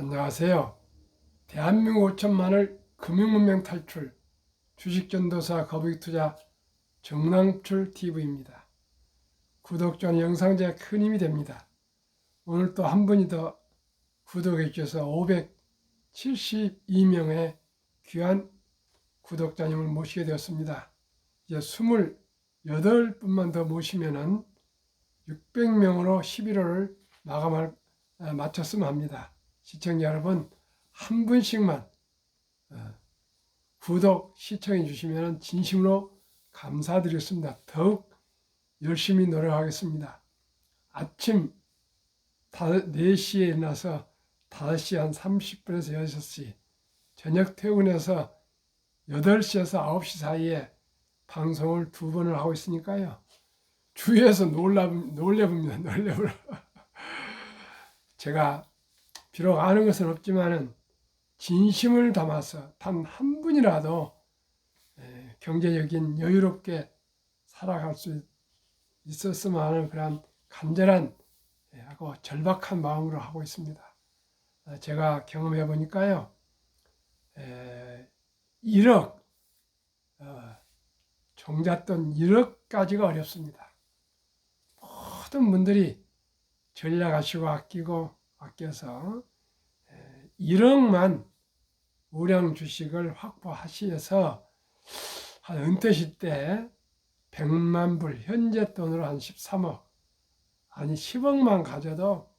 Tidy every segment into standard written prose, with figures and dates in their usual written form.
안녕하세요. 대한민국 5천만을 금융문명 탈출, 주식전도사 거북이투자 정남출 TV입니다. 구독 전 영상 제가 큰 힘이 됩니다. 오늘 또 한 분이 더 구독해 주셔서 572명의 귀한 구독자님을 모시게 되었습니다. 이제 28분만 더 모시면은 600명으로 11월을 마쳤으면 합니다. 시청자 여러분, 한 분씩만 구독, 시청해 주시면 진심으로 감사드리겠습니다. 더욱 열심히 노력하겠습니다. 아침 4시에 일어나서 5시 한 30분에서 6시, 저녁 퇴근해서 8시에서 9시 사이에 방송을 2번을 하고 있으니까요. 주위에서 놀래봅니다. 놀래불어. 제가 비록 아는 것은 없지만은 진심을 담아서 단 한 분이라도 경제적인 여유롭게 살아갈 수 있었으면 하는 그런 간절한 하고 절박한 마음으로 하고 있습니다. 제가 경험해 보니까요, 1억, 종잣돈 1억까지가 어렵습니다. 모든 분들이 전략하시고 아껴서 1억만 우량 주식을 확보하셔서 한 은퇴시 때 100만 불, 현재 돈으로 한 13억, 아니 10억만 가져도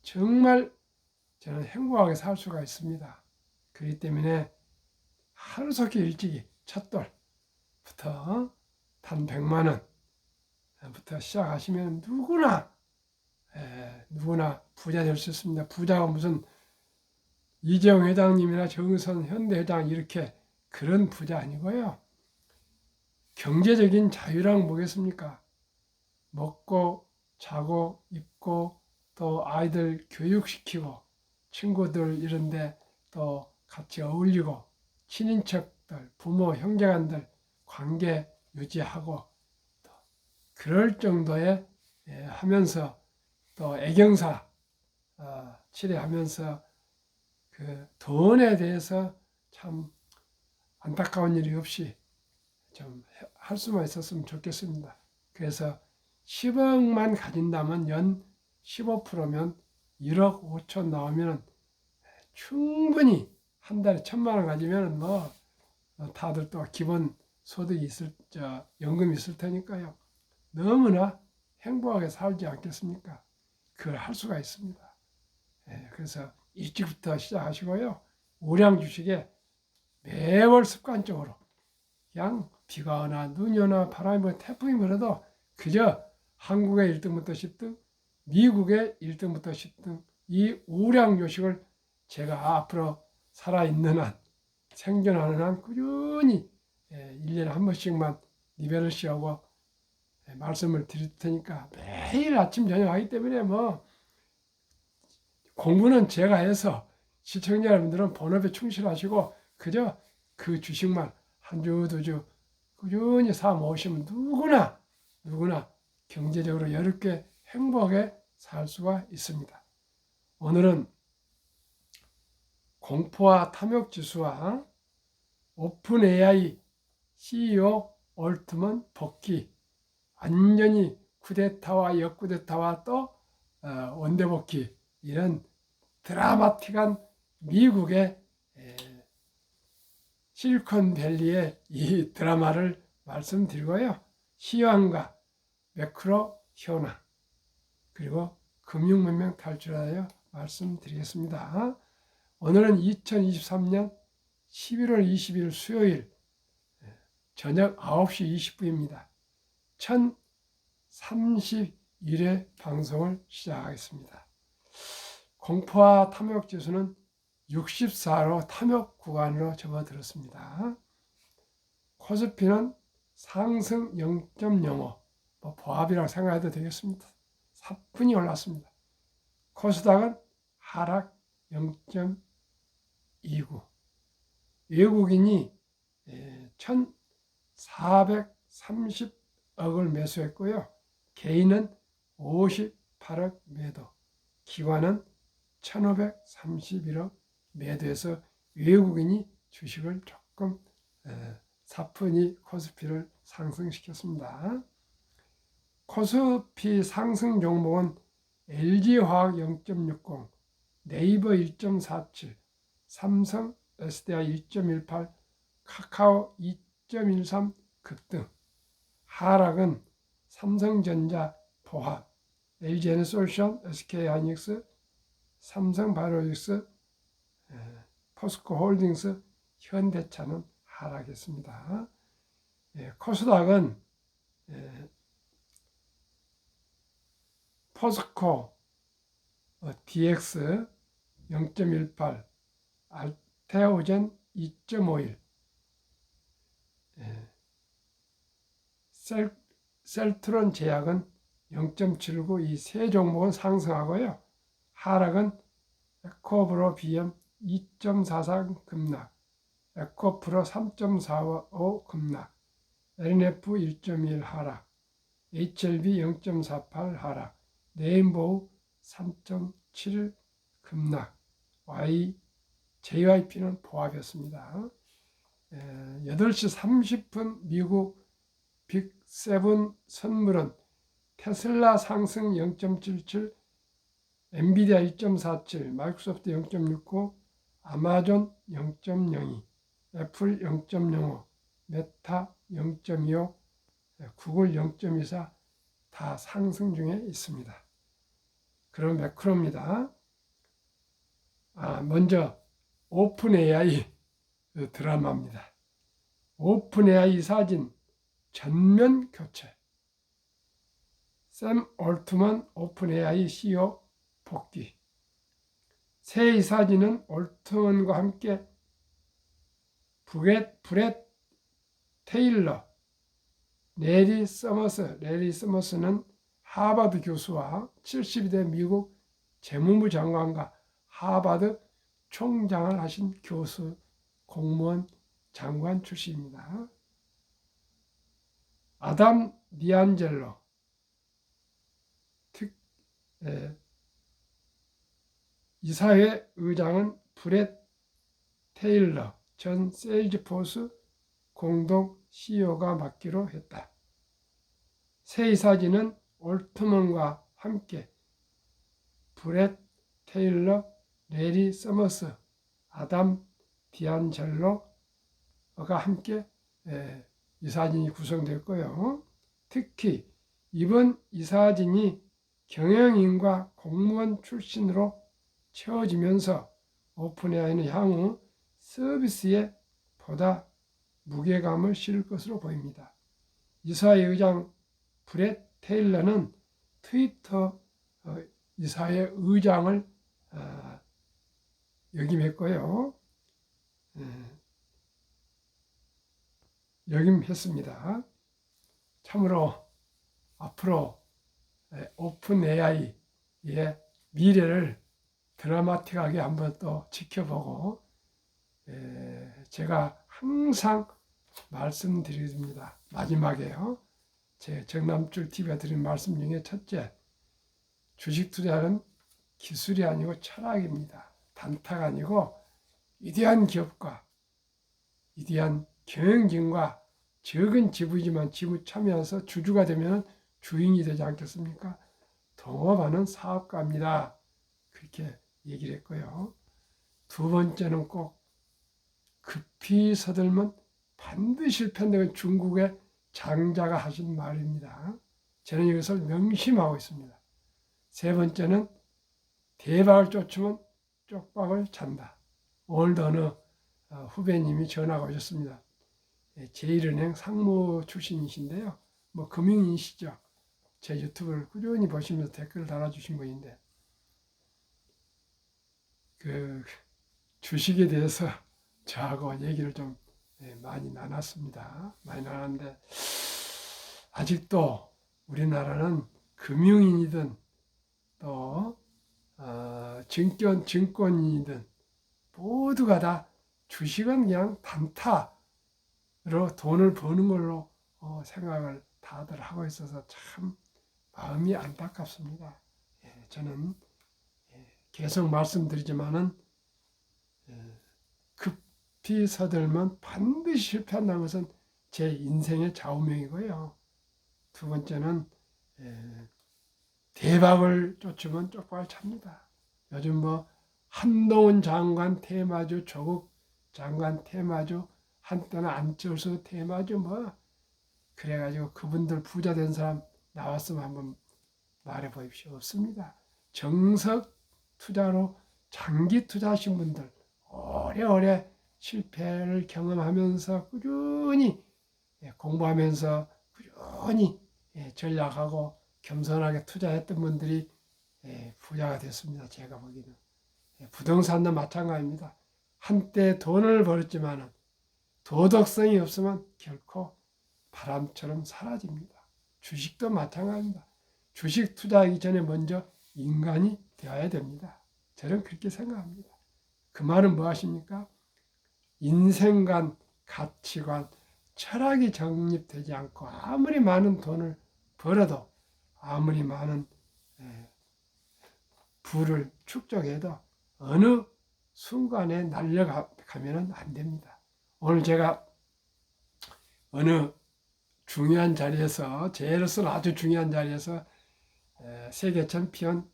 정말 저는 행복하게 살 수가 있습니다. 그렇기 때문에 하루속히 일찍이 첫돌부터 단 100만 원부터 시작하시면 누구나 부자 될 수 있습니다. 부자가 무슨 이재용 회장님이나 정의선 현대회장 이렇게 그런 부자 아니고요. 경제적인 자유랑 뭐겠습니까? 먹고 자고 입고 또 아이들 교육시키고 친구들 이런데 또 같이 어울리고 친인척들, 부모, 형제간들 관계 유지하고 또 그럴 정도의 하면서 또 애경사 치료하면서 그 돈에 대해서 참 안타까운 일이 없이 좀 할 수만 있었으면 좋겠습니다. 그래서 10억만 가진다면 연 15%면 1억 5천 나오면 충분히 한 달에 1,000만 원 가지면 뭐 다들 또 기본 소득이 연금이 있을 테니까요. 너무나 행복하게 살지 않겠습니까? 그걸 할 수가 있습니다. 그래서 일찍부터 시작하시고요. 우량 주식에 매월 습관적으로 그냥 비가 오나 눈이 오나 바람이 불어 태풍이 불어도 그저 한국의 1등부터 10등, 미국의 1등부터 10등 이 우량 주식을 제가 앞으로 살아있는 한, 생존하는 한 꾸준히 1년에 한 번씩만 리베러시하고 말씀을 드릴 테니까 매일 아침 저녁 하기 때문에 뭐 공부는 제가 해서 시청자 여러분들은 본업에 충실하시고 그저 그 주식만 한 주, 두 주 꾸준히 사 모으시면 누구나 경제적으로 여유롭게 행복하게 살 수가 있습니다. 오늘은 공포와 탐욕 지수와 오픈 AI CEO 올트먼 복귀, 완전히 쿠데타와 역쿠데타와 또 원대 복귀, 이런 드라마틱한 미국의 실리콘밸리의 이 드라마를 말씀드리고요. 시황과 매크로 현황 그리고 금융문명 탈출하여 말씀드리겠습니다. 오늘은 2023년 11월 20일 수요일 저녁 9시 20분입니다. 1031회 방송을 시작하겠습니다. 공포와 탐욕 지수는 64로 탐욕 구간으로 접어들었습니다. 코스피는 상승 0.05, 보합이라고 생각해도 되겠습니다. 4분이 올랐습니다. 코스닥은 하락 0.29. 외국인이 1,430억을 매수했고요. 개인은 58억 매도, 기관은 1531억 매도해서 외국인이 주식을 조금 사뿐히 코스피를 상승시켰습니다. 코스피 상승 종목은 LG화학 0.60, 네이버 1.47, 삼성 SDI 1.18, 카카오 2.13 급등. 하락은 삼성전자, 포합, LG에너솔루션, SK하이닉스, 삼성바이오로직스, 포스코홀딩스, 현대차는 하락했습니다. 코스닥은 포스코 DX 0.18, 알테오젠 2.51, 셀트론 제약은 0.79, 이 세 종목은 상승하고요. 하락은 에코브로 BM 2.43 급락, 에코프로 3.45 급락, LNF 1.1 하락, HLB 0.48 하락, 네임보우 3.7 급락, JYP는 보합이었습니다. 8시 30분 미국 빅7 선물은 테슬라 상승 0.77, 엔비디아 1.47, 마이크로소프트 0.69, 아마존 0.02, 애플 0.05, 메타 0.25, 구글 0.24 다 상승 중에 있습니다. 그럼 매크로입니다. 먼저 오픈 AI 드라마입니다. 오픈 AI 사진 전면 교체. 샘 올트먼 오픈 AI CEO 복귀. 새 이사진은 올트먼과 함께 브렛 테일러, 레리 서머스는 하버드 교수와 72대 미국 재무부 장관과 하버드 총장을 하신 교수, 공무원, 장관 출신입니다. 아담 디안젤로, 이사회 의장은 브렛 테일러 전 세일즈포스 공동 CEO가 맡기로 했다. 새 이사진은 올트먼과 함께 브렛 테일러, 레리 서머스, 아담 디안젤로가 함께 이사진이 구성됐고요. 특히 이번 이사진이 경영인과 공무원 출신으로 채워지면서 오픈AI는 향후 서비스에 보다 무게감을 실을 것으로 보입니다. 이사회 의장 브렛 테일러는 트위터 이사회 의장을 역임했고요. 역임했습니다. 참으로 앞으로 오픈 AI의 미래를 드라마틱하게 한번 또 지켜보고, 제가 항상 말씀드립니다. 마지막에요. 제 정남줄 TV가 드린 말씀 중에 첫째, 주식 투자는 기술이 아니고 철학입니다. 단타가 아니고 위대한 기업과 위대한 경영진과 적은 지부지만 지부 참여해서 주주가 되면 주인이 되지 않겠습니까? 동업하는 사업가입니다. 그렇게 얘기를 했고요. 두 번째는 꼭 급히 서들면 반드시 실패한다는 중국의 장자가 하신 말입니다. 저는 이것을 명심하고 있습니다. 세 번째는 대박을 쫓으면 쪽박을 찬다. 오늘도 어느 후배님이 전화가 오셨습니다. 제1은행 상무 출신이신데요. 금융인이시죠. 제 유튜브를 꾸준히 보시면서 댓글을 달아주신 분인데, 그 주식에 대해서 저하고 얘기를 좀 많이 나눴습니다. 많이 나눴는데, 아직도 우리나라는 금융인이든 또 증권인이든 모두가 다 주식은 그냥 단타로 돈을 버는 걸로 생각을 다들 하고 있어서 참 마음이 안타깝습니다. 저는 계속 말씀드리지만은 급히 서들면 반드시 실패한다는 것은 제 인생의 좌우명이고요. 두 번째는 대박을 쫓으면 쪽박을 찹니다. 요즘 뭐 한동훈 장관 테마주, 조국 장관 테마주, 한때는 안철수 테마주 뭐 그래가지고 그분들 부자 된 사람 나왔으면 한번 말해 보십시오. 없습니다. 정석 투자로 장기 투자하신 분들 오래오래 실패를 경험하면서 꾸준히 공부하면서 꾸준히 전략하고 겸손하게 투자했던 분들이 부자가 됐습니다. 제가 보기에는. 부동산도 마찬가지입니다. 한때 돈을 벌었지만 도덕성이 없으면 결코 바람처럼 사라집니다. 주식도 마찬가지입니다. 주식 투자하기 전에 먼저 인간이 되어야 됩니다. 저는 그렇게 생각합니다. 그 말은 무엇입니까? 인생관, 가치관, 철학이 정립되지 않고 아무리 많은 돈을 벌어도 아무리 많은 부를 축적해도 어느 순간에 날려가면 안 됩니다. 오늘 제가 어느 중요한 자리에서, 제로서는 아주 중요한 자리에서 세계 챔피언,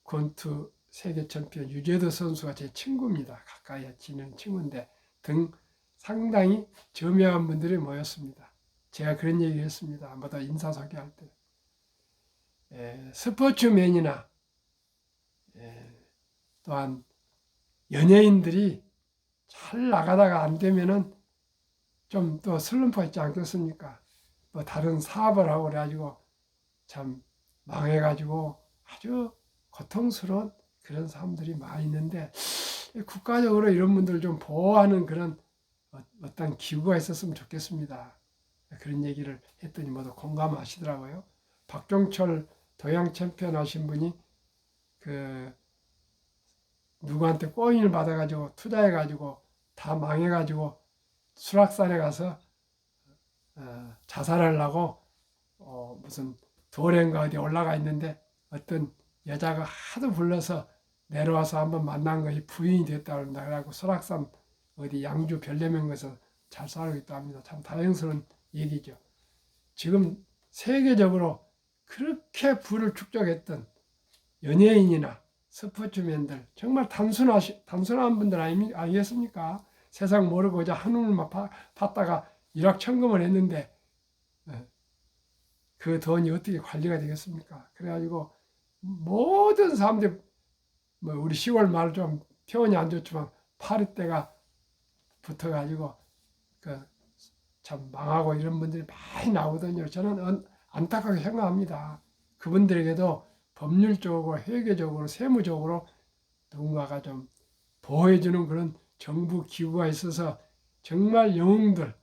권투 세계 챔피언 유재도 선수가 제 친구입니다. 가까이 지내는 친구인데 등 상당히 저명한 분들이 모였습니다. 제가 그런 얘기를 했습니다. 한번 인사소개할 때. 스포츠맨이나 또한 연예인들이 잘 나가다가 안 되면은 좀 또 슬럼프가 있지 않겠습니까? 뭐 다른 사업을 하고 그래가지고 참 망해가지고 아주 고통스러운 그런 사람들이 많이 있는데 국가적으로 이런 분들 좀 보호하는 그런 어떤 기구가 있었으면 좋겠습니다. 그런 얘기를 했더니 모두 공감하시더라고요. 박종철 도양 챔피언 하신 분이 누구한테 꼬인을 받아가지고 투자해가지고 다 망해가지고 수락산에 가서 자살하려고 무슨 도랭가 어디 올라가 있는데 어떤 여자가 하도 불러서 내려와서 한번 만난 것이 부인이 됐다고 합니다. 그래갖고 수락산 어디 양주 별내면 가서 잘 살고 있다 합니다. 참 다행스러운 얘기죠. 지금 세계적으로 그렇게 부를 축적했던 연예인이나 스포츠맨들 정말 단순한 분들 아니겠습니까? 세상 모르고자 한우물만 팠다가 일확천금을 했는데 그 돈이 어떻게 관리가 되겠습니까? 그래가지고 모든 사람들이 뭐 우리 10월 말 좀 표현이 안 좋지만 파리떼가 붙어가지고 참 망하고 이런 분들이 많이 나오거든요. 저는 안타깝게 생각합니다. 그분들에게도 법률적으로, 회계적으로, 세무적으로 누군가가 좀 보호해주는 그런 정부 기구가 있어서 정말 영웅들을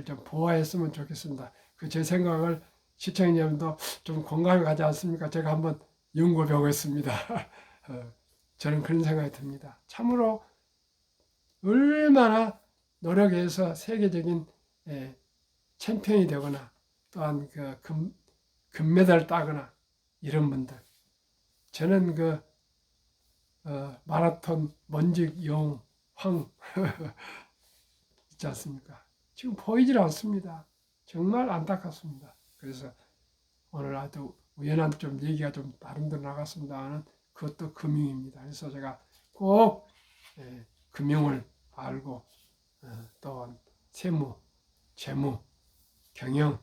좀 보호했으면 좋겠습니다. 제 생각을 시청자님도 좀 공감이 가지 않습니까? 제가 한번 연구해 보겠습니다. 저는 그런 생각이 듭니다. 참으로 얼마나 노력해서 세계적인 챔피언이 되거나 또한 금메달 따거나 이런 분들. 저는 마라톤 먼지 영 황 있지 않습니까? 지금 보이질 않습니다. 정말 안타깝습니다. 그래서 오늘 아주 우연한 좀 얘기가 좀 다른 데로 나갔습니다만 그것도 금융입니다. 그래서 제가 꼭 금융을 알고 또한 세무, 재무, 경영,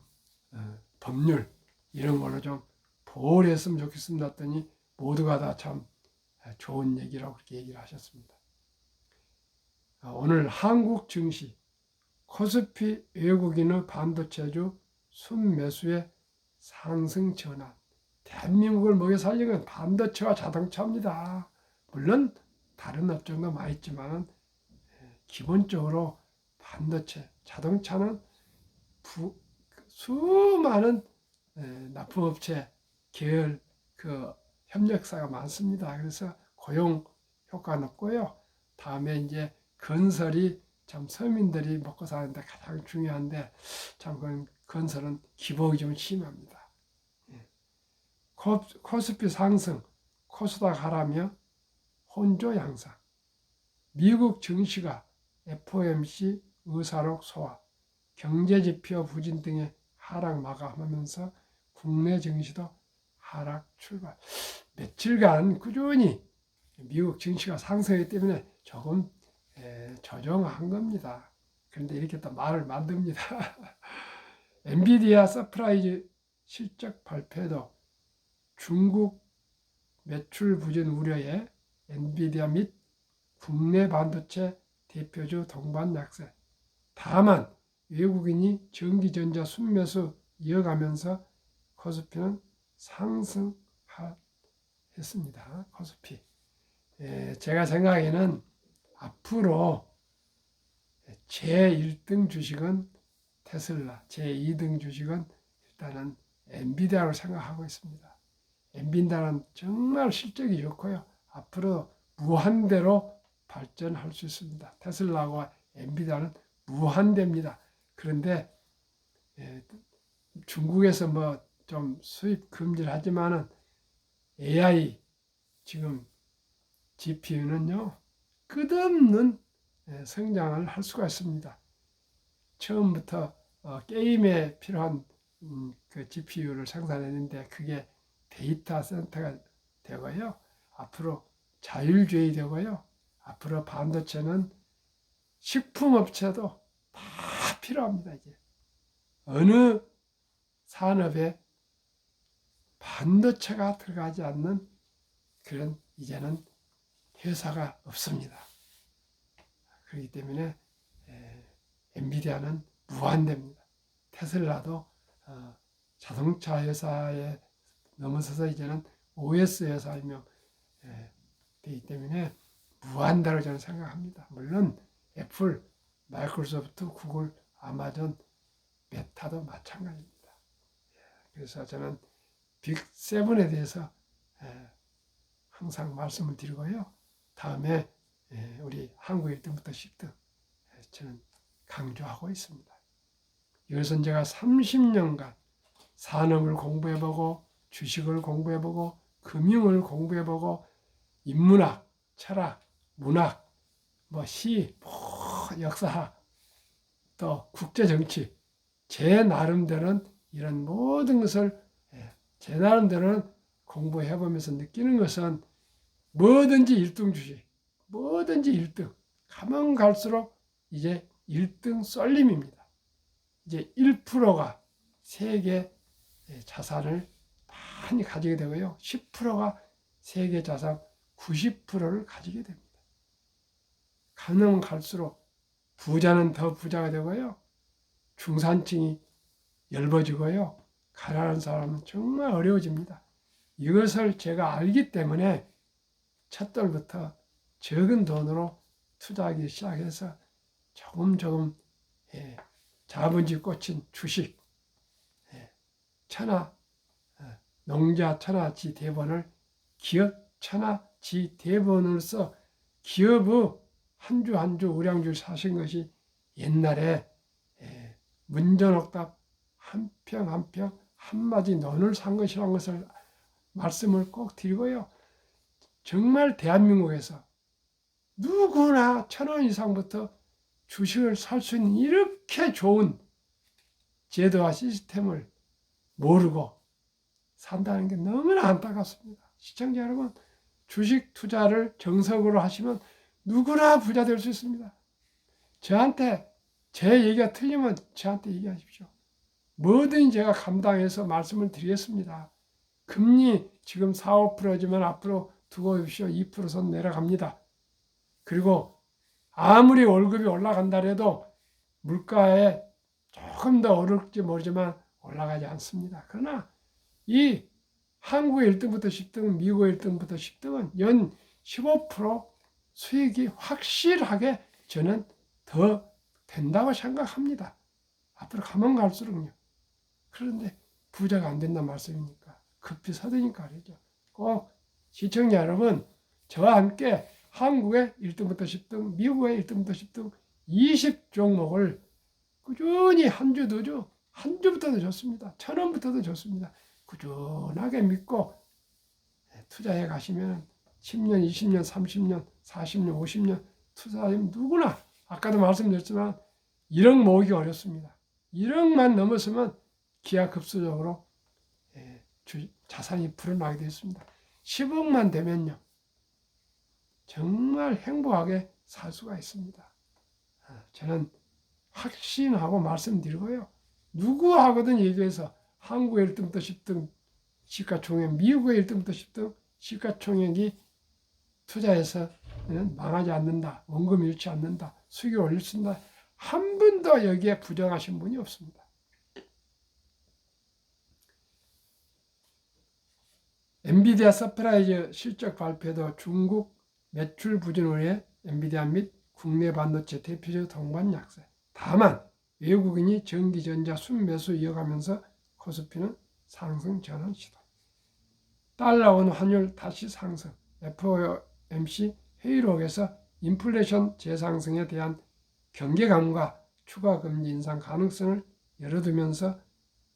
법률 이런 걸로 좀 보호를 했으면 좋겠습니다 했더니 모두가 다 참 좋은 얘기라고 그렇게 얘기를 하셨습니다. 오늘 한국 증시 코스피 외국인의 반도체주 순매수의 상승 전환. 대한민국을 먹여 살리는 건 반도체와 자동차입니다. 물론 다른 업종도 많이 있지만 기본적으로 반도체, 자동차는 수많은 납품업체 계열 협력사가 많습니다. 그래서 고용 효과는 없고요. 다음에 이제 건설이 참 서민들이 먹고 사는데 가장 중요한데 참 건설은 기복이 좀 심합니다. 코스피 상승, 코스닥 하라며 혼조 양상, 미국 증시가 FOMC 의사록 소화, 경제지표 부진 등의 하락 마감하면서 국내 증시도 하락 출발. 며칠간 꾸준히 미국 증시가 상승하기 때문에 조금 조정한 겁니다. 그런데 이렇게 또 말을 만듭니다. 엔비디아 서프라이즈 실적 발표도 중국 매출 부진 우려에 엔비디아 및 국내 반도체 대표주 동반 약세. 다만 외국인이 전기전자 순매수 이어가면서 코스피는 상승했습니다. 코스피. 제가 생각에는 앞으로 제1등 주식은 테슬라, 제2등 주식은 일단은 엔비디아로 생각하고 있습니다. 엔비디아는 정말 실적이 좋고요. 앞으로 무한대로 발전할 수 있습니다. 테슬라와 엔비디아는 무한대입니다. 그런데 중국에서 뭐 좀 수입 금지를 하지만은 AI 지금 GPU는요 끝없는 성장을 할 수가 있습니다. 처음부터 게임에 필요한 그 GPU를 생산했는데 그게 데이터 센터가 되고요. 앞으로 자율주의 되고요. 앞으로 반도체는 식품업체도 다 필요합니다. 이제 어느 산업에 반도체가 들어가지 않는 그런 이제는 회사가 없습니다. 그렇기 때문에 엔비디아는 무한대입니다. 테슬라도 자동차 회사에 넘어서서 이제는 OS 회사이며 되기 때문에 무한대로 저는 생각합니다. 물론 애플, 마이크로소프트, 구글, 아마존, 메타도 마찬가지입니다. 그래서 저는 빅7에 대해서 항상 말씀을 드리고요. 다음에 우리 한국 1등부터 10등 저는 강조하고 있습니다. 이것은 제가 30년간 산업을 공부해보고 주식을 공부해보고 금융을 공부해보고 인문학, 철학, 문학, 시, 역사학, 또 국제정치 제 나름대로는 이런 모든 것을 제 나름대로는 공부해보면서 느끼는 것은 뭐든지 1등 주식, 뭐든지 1등 가면 갈수록 이제 1등 쏠림입니다. 이제 1%가 세계 자산을 많이 가지게 되고요. 10%가 세계 자산 90%를 가지게 됩니다. 가면 갈수록 부자는 더 부자가 되고요. 중산층이 얇아지고요. 가난한 사람은 정말 어려워집니다. 이것을 제가 알기 때문에 첫돌부터 적은 돈으로 투자하기 시작해서 조금 자본주의 꽂힌 주식, 농자 천하지 대본을 기업 천하지 대본으로서 기업의 한 주 한 주 우량주를 사신 것이 옛날에 문전옥답 한 평 한 평 한마디 논을 산 것이라는 것을 말씀을 꼭 드리고요. 정말 대한민국에서 누구나 1,000원 이상부터 주식을 살 수 있는 이렇게 좋은 제도와 시스템을 모르고 산다는 게 너무나 안타깝습니다. 시청자 여러분, 주식 투자를 정석으로 하시면 누구나 부자 될 수 있습니다. 저한테 제 얘기가 틀리면 저한테 얘기하십시오. 뭐든 제가 감당해서 말씀을 드리겠습니다. 금리 지금 4, 5%지만 앞으로 두고 보십시오. 2%선 내려갑니다. 그리고 아무리 월급이 올라간다 해도 물가에 조금 더 오를지 모르지만 올라가지 않습니다. 그러나 이 한국의 1등부터 10등, 미국의 1등부터 10등은 연 15% 수익이 확실하게 저는 더 된다고 생각합니다. 앞으로 가면 갈수록요. 그런데 부자가 안 된다는 말씀이니까 급히 서드니까 그러죠. 꼭 시청자 여러분, 저와 함께 한국의 1등부터 10등, 미국의 1등부터 10등 20종목을 꾸준히 한 주, 두 주, 한 주부터도 좋습니다. 1,000원부터도 좋습니다. 꾸준하게 믿고 투자해 가시면 10년, 20년, 30년, 40년, 50년 투자하면 누구나 아까도 말씀드렸지만 1억 모으기 어렵습니다. 1억만 넘었으면 기하급수적으로 자산이 불어나게 되어 있습니다. 10억만 되면요. 정말 행복하게 살 수가 있습니다. 저는 확신하고 말씀드리고요. 누구하고든 얘기해서 한국의 1등부터 10등 시가총액, 미국의 1등부터 10등 시가총액이 투자해서는 망하지 않는다. 원금 잃지 않는다. 수익을 올릴 수 있다. 한 분도 여기에 부정하신 분이 없습니다. 엔비디아 서프라이즈 실적 발표도 중국 매출 부진으로 인해 엔비디아 및 국내 반도체 대표적 동반 약세. 다만 외국인이 전기전자 순매수 이어가면서 코스피는 상승 전환 시도. 달러원 환율 다시 상승. FOMC 회의록에서 인플레이션 재상승에 대한 경계감과 추가 금리 인상 가능성을 열어두면서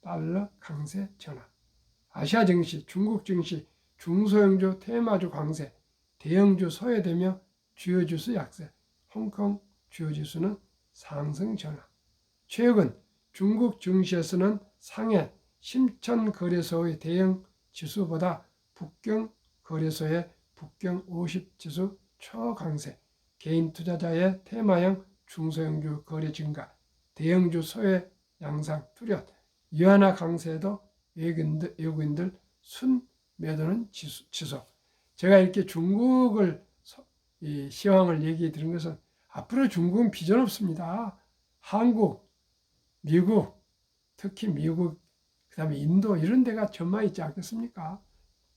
달러 강세 전환. 아시아 증시, 중국 증시, 중소형주 테마주 강세, 대형주 소외되며 주요 지수 약세, 홍콩 주요 지수는 상승 전환. 최근 중국 증시에서는 상해 심천 거래소의 대형 지수보다 북경 거래소의 북경 50 지수 초강세, 개인 투자자의 테마형 중소형주 거래 증가, 대형주 소외 양상 뚜렷, 위안화 강세도 외국인들 순매도는 지속. 제가 이렇게 중국을 시황을 얘기해 드린 것은 앞으로 중국은 비전 없습니다. 한국, 미국, 특히 미국, 그 다음에 인도 이런 데가 전망 있지 않겠습니까?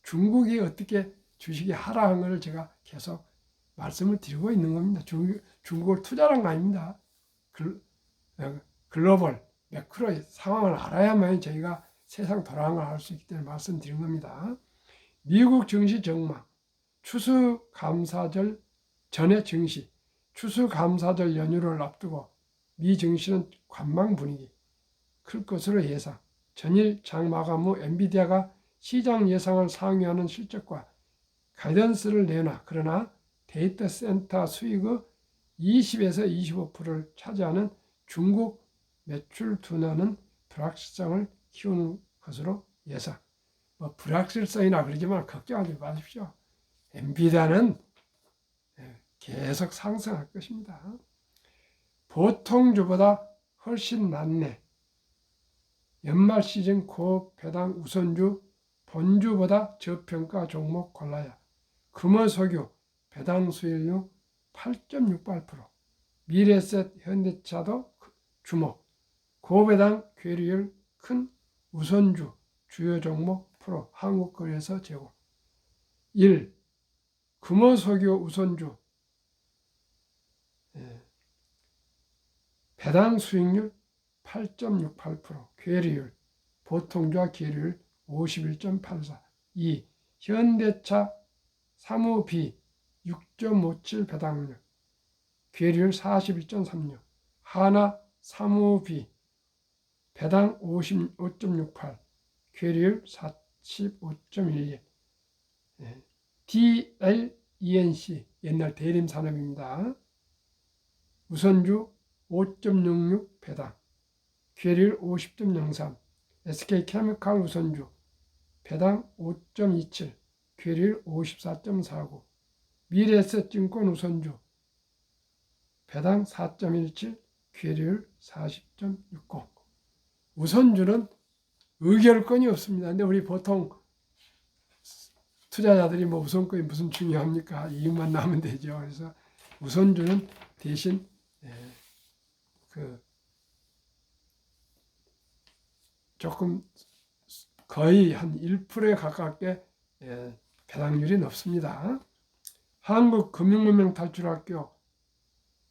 중국이 어떻게 주식이 하락한 것을 제가 계속 말씀을 드리고 있는 겁니다. 중국을 투자란 거 아닙니다. 글로벌, 매크로의 상황을 알아야만 저희가 세상 돌아가는 걸 알 수 있기 때문에 말씀드린 겁니다. 미국 증시 전망, 추수감사절 전의 증시, 추수감사절 연휴를 앞두고 미 증시는 관망 분위기 클 것으로 예상. 전일 장 마감 후 엔비디아가 시장 예상을 상회하는 실적과 가이던스를 내놔. 그러나 데이터 센터 수익의 20에서 25%를 차지하는 중국 매출 둔화는 불확실성을 키우는 것으로 예상. 불확실성이나 그러지만 걱정하지 마십시오. 엔비디아는 계속 상승할 것입니다. 보통 주보다 훨씬 낫네. 연말 시즌 고배당 우선주, 본주보다 저평가 종목 골라야. 금호석유 배당 수익률 8.68%, 미래에셋 현대차도 주목. 고배당 괴리율 큰 우선주 주요 종목 프로 한국거래소 제공. 1. 금호석유 우선주 배당 수익률 8.68%, 괴리율 보통주와 괴리율 51.84. 2. 현대차 사무비 6.57 배당률, 괴리율 41.36. 하나 사무비 배당 55.68, 괴리율 45.11. DLENC 옛날 대림산업입니다. 우선주 5.66 배당, 괴리율 50.03. SK케미칼 우선주 배당 5.27, 괴리율 54.49. 미래에셋증권 우선주 배당 4.17, 괴리율 40.60. 우선주는 의결권이 없습니다. 근데 우리 보통 투자자들이 우선권이 무슨 중요합니까? 이익만 나면 되죠. 그래서 우선주는 대신 조금 거의 한 1%에 가깝게 배당률이 높습니다. 한국금융문명탈출학교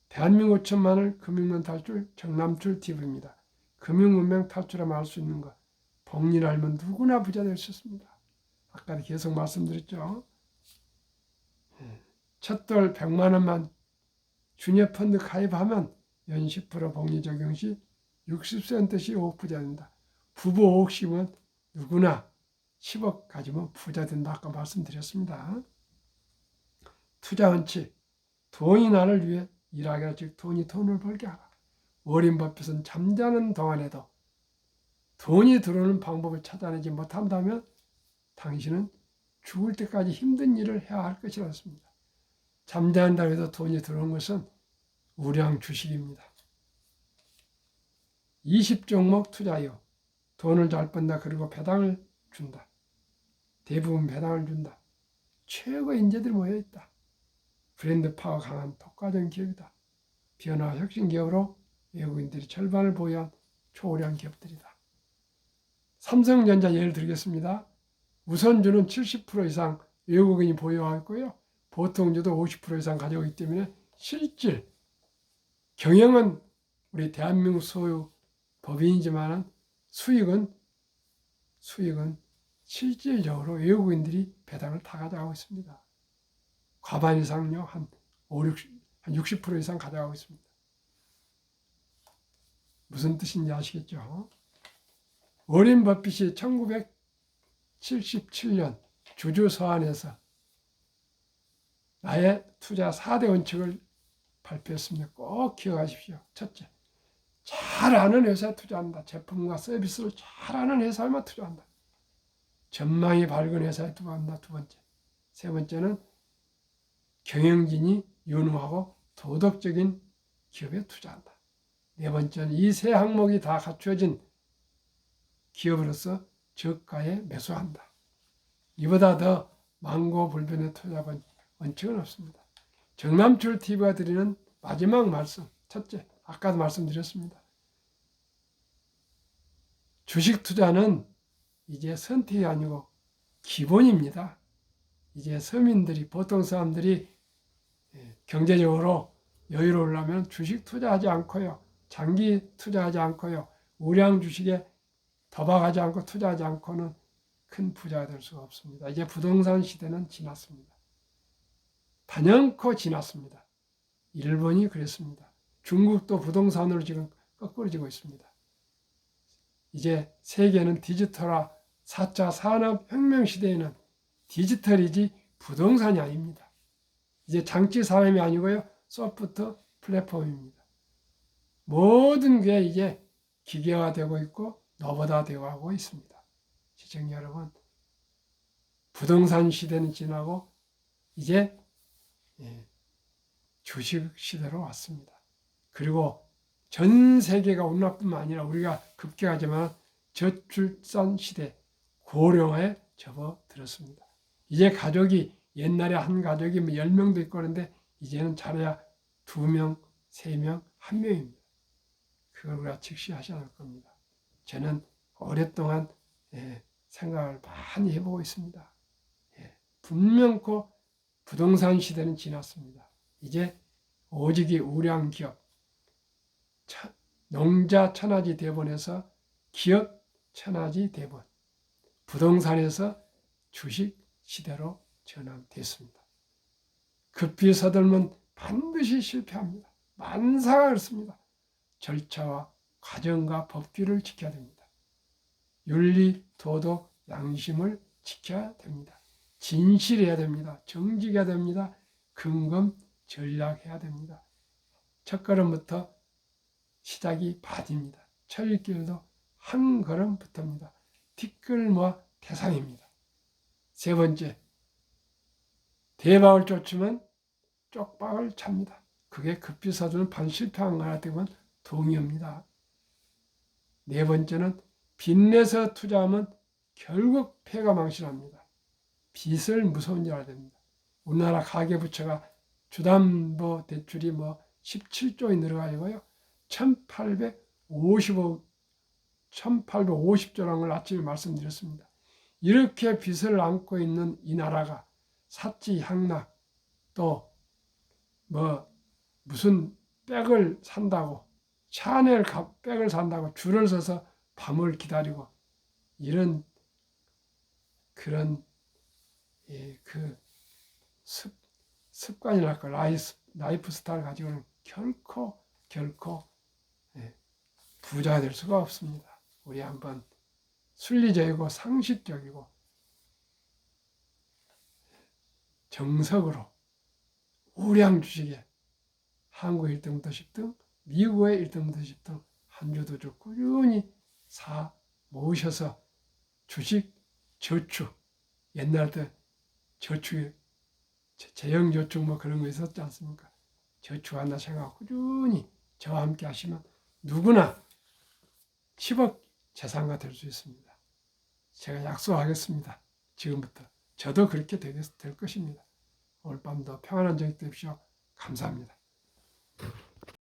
대한민국 5천만을 금융문 탈출 정남출 TV입니다. 금융문명 탈출하면 알 수 있는 것. 복리를 알면 누구나 부자 될 수 있습니다. 아까도 계속 말씀드렸죠. 첫돌 100만 원만 주니어 펀드 가입하면 연 10% 복리 적용 시 60센트씩 5% 부자 된다. 부부 5억씩은 누구나 10억 가지면 부자 된다. 아까 말씀드렸습니다. 투자 원칙. 돈이 나를 위해 일하게 하라. 즉 돈이 돈을 벌게 하라. 워렌 버핏은 잠자는 동안에도 돈이 들어오는 방법을 찾아내지 못한다면 당신은 죽을 때까지 힘든 일을 해야 할 것이라 했습니다. 잠자는다고 해도 돈이 들어오는 것은 우량 주식입니다. 20종목 투자요. 돈을 잘 번다. 그리고 배당을 준다. 대부분 배당을 준다. 최고의 인재들이 모여있다. 브랜드 파워 강한 독과점 기업이다. 변화 혁신 기업으로 외국인들이 절반을 보유한 초우량 기업들이다. 삼성전자 예를 들겠습니다. 우선주는 70% 이상 외국인이 보유하고 있고요. 보통주도 50% 이상 가지고 있기 때문에 실질 경영은 우리 대한민국 소유 법인이지만 수익은 실질적으로 외국인들이 배당을 다 가져가고 있습니다. 과반 이상요, 한 60% 이상 가져가고 있습니다. 무슨 뜻인지 아시겠죠? 워렌 버핏이 1977년 주주 서한에서 나의 투자 4대 원칙을 발표했습니다. 꼭 기억하십시오. 첫째, 잘 아는 회사에 투자한다. 제품과 서비스를 잘 아는 회사에만 투자한다. 전망이 밝은 회사에 투자한다. 두 번째. 세 번째는 경영진이 유능하고 도덕적인 기업에 투자한다. 네 번째는 이 세 항목이 다 갖추어진 기업으로서 저가에 매수한다. 이보다 더 망고불변의 투자 원칙은 없습니다. 정남출 TV가 드리는 마지막 말씀. 첫째, 아까도 말씀드렸습니다. 주식 투자는 이제 선택이 아니고 기본입니다. 이제 서민들이, 보통 사람들이 경제적으로 여유로우려면 주식 투자하지 않고요. 장기 투자하지 않고요. 우량 주식에 도박하지 않고 투자하지 않고는 큰 부자가 될 수가 없습니다. 이제 부동산 시대는 지났습니다. 단연코 지났습니다. 일본이 그랬습니다. 중국도 부동산으로 지금 거꾸로지고 있습니다. 이제 세계는 디지털화 4차 산업혁명 시대에는 디지털이지 부동산이 아닙니다. 이제 장치 사람이 아니고요. 소프트 플랫폼입니다. 모든 게 이제 기계화되고 있고 로봇화되고 하고 있습니다. 시청자 여러분, 부동산 시대는 지나고 이제 주식 시대로 왔습니다. 그리고 전 세계가 온난뿐만 아니라 우리가 급격하지만 저출산 시대, 고령화에 접어들었습니다. 이제 가족이 옛날에 한 가족이 10명도 있고 그런데 이제는 잘해야 2명, 3명, 1명입니다. 그걸 우리가 직시하셔야 할 겁니다. 저는 오랫동안 생각을 많이 해보고 있습니다. 분명코 부동산 시대는 지났습니다. 이제 오직이 우량 기업, 농자 천하지 대본에서 기업 천하지 대본, 부동산에서 주식 시대로 전환됐습니다. 급히 서들면 반드시 실패합니다. 만사가 그렇습니다. 절차와 과정과 법규를 지켜야 됩니다. 윤리, 도덕, 양심을 지켜야 됩니다. 진실해야 됩니다. 정직해야 됩니다. 근검, 전략해야 됩니다. 첫걸음부터 시작이 바디입니다. 철길도 한 걸음부터입니다. 티끌모아 태산입니다. 세 번째, 대박을 쫓으면 쪽박을 찹니다. 그게 급히 서두는 반실패한 거나 되면 동의합니다. 네 번째는 빚내서 투자하면 결국 폐가 망신합니다. 빚을 무서운 줄 알아야 됩니다. 우리나라 가계부채가 주담보 대출이 17조에 늘어가지고요. 1850조라는 걸 아침에 말씀드렸습니다. 이렇게 빚을 안고 있는 이 나라가 사치향락 또 무슨 백을 산다고 샤넬 백을 산다고 줄을 서서 밤을 기다리고 이런 그런 그 습관이랄까 라이프 스타일 가지고는 결코 부자가 될 수가 없습니다. 우리 한번 순리적이고 상식적이고 정석으로 우량 주식에 한국 1등부터 10등, 미국의 1등부터 10등 한 주도 꾸준히 사 모으셔서 주식, 저축, 옛날 때 저축, 재형저축 뭐 그런 거 있었지 않습니까? 저축한다 생각하고 꾸준히 저와 함께 하시면 누구나 10억 재산가 될 수 있습니다. 제가 약속하겠습니다. 지금부터. 저도 그렇게 될 것입니다. 오늘 밤도 평안한 저녁 되십시오. 감사합니다.